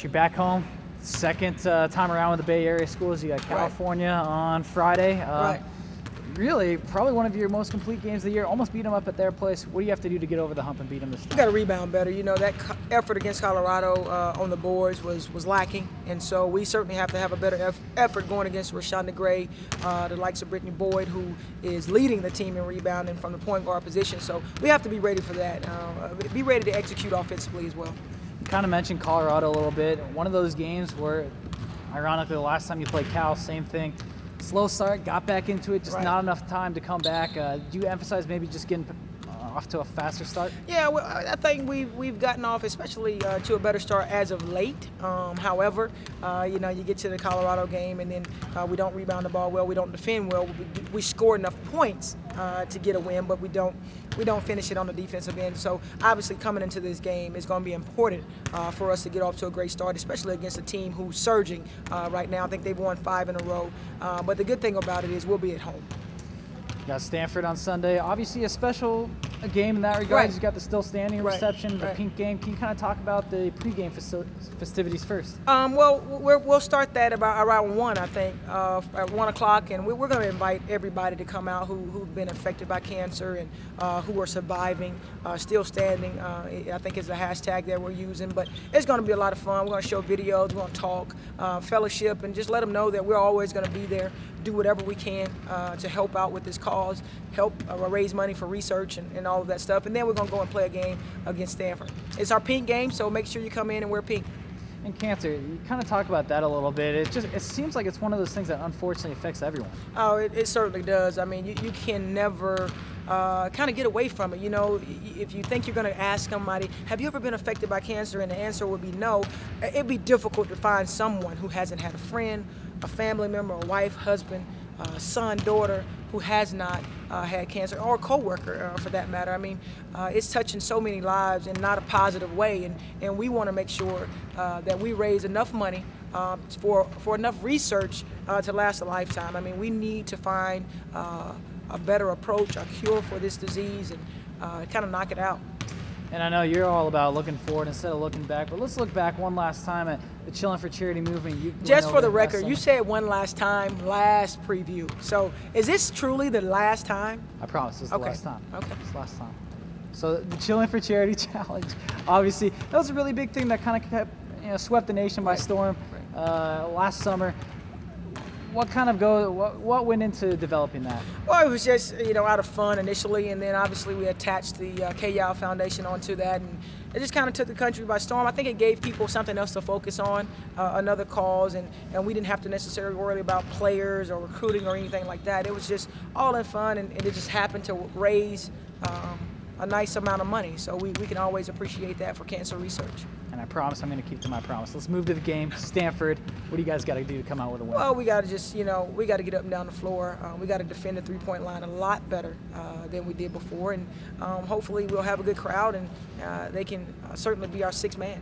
You're back home, second time around with the Bay Area schools. You got California on Friday. Really, probably one of your most complete games of the year. Almost beat them up at their place. What do you have to do to get over the hump and beat them this time? You got to rebound better. You know, that effort against Colorado on the boards was lacking, and so we certainly have to have a better effort going against Rashawn Gray, the likes of Brittany Boyd, who is leading the team in rebounding from the point guard position. So we have to be ready for that. Be ready to execute offensively as well. You kind of mentioned Colorado a little bit. One of those games where, ironically, the last time you played Cal, same thing. Slow start, got back into it, just not enough time to come back. Do you emphasize maybe just getting off to a faster start? Yeah, well, I think we've gotten off, especially to a better start as of late. However, you know, you get to the Colorado game and then we don't rebound the ball well, we don't defend well. We score enough points to get a win, but we don't finish it on the defensive end. So obviously, coming into this game, it's going to be important for us to get off to a great start, especially against a team who's surging right now. I think they've won 5 in a row. But the good thing about it is we'll be at home. You got Stanford on Sunday. Obviously a special game in that regard. You got the still standing reception, the pink game. Can you kind of talk about the pregame festivities first? Well, we'll start that about around 1, I think, at 1 o'clock, and we're going to invite everybody to come out who've been affected by cancer and who are surviving, still standing. I think is the hashtag that we're using, but it's going to be a lot of fun. We're going to show videos, we're going to talk, fellowship, and just let them know that we're always going to be there, do whatever we can to help out with this cause, help raise money for research and all of that stuff. And then we're going to go and play a game against Stanford. It's our pink game, so make sure you come in and wear pink. And cancer, you kind of talk about that a little bit. It seems like it's one of those things that unfortunately affects everyone. Oh, it certainly does. I mean, you can never kind of get away from it. You know, if you think you're going to ask somebody, have you ever been affected by cancer, and the answer would be no, it'd be difficult to find someone who hasn't had a friend, a family member, a wife, husband, son, daughter who has not had cancer, or a coworker for that matter. I mean, it's touching so many lives in not a positive way, and we want to make sure that we raise enough money for enough research to last a lifetime. I mean, we need to find a better approach, a cure for this disease, and kind of knock it out. And I know you're all about looking forward instead of looking back, but let's look back one last time at the Chillin' for Charity movement. Just for the record, you said one last time, last preview. So is this truly the last time? I promise, it's the last time. Okay. It's the last time. So the Chillin' for Charity challenge, obviously, that was a really big thing that kind of kept, swept the nation by storm last summer. What went into developing that? Well, it was just, out of fun initially, and then obviously we attached the K-Yao Foundation onto that, and it just kind of took the country by storm. I think it gave people something else to focus on, another cause, and we didn't have to necessarily worry about players or recruiting or anything like that. It was just all in fun, and it just happened to raise a nice amount of money. So we can always appreciate that for cancer research. And I promise I'm going to keep to my promise. Let's move to the game. Stanford, what do you guys got to do to come out with a win? Well, we got to just, we got to get up and down the floor. We got to defend the three-point line a lot better than we did before. And hopefully we'll have a good crowd, and they can certainly be our sixth man.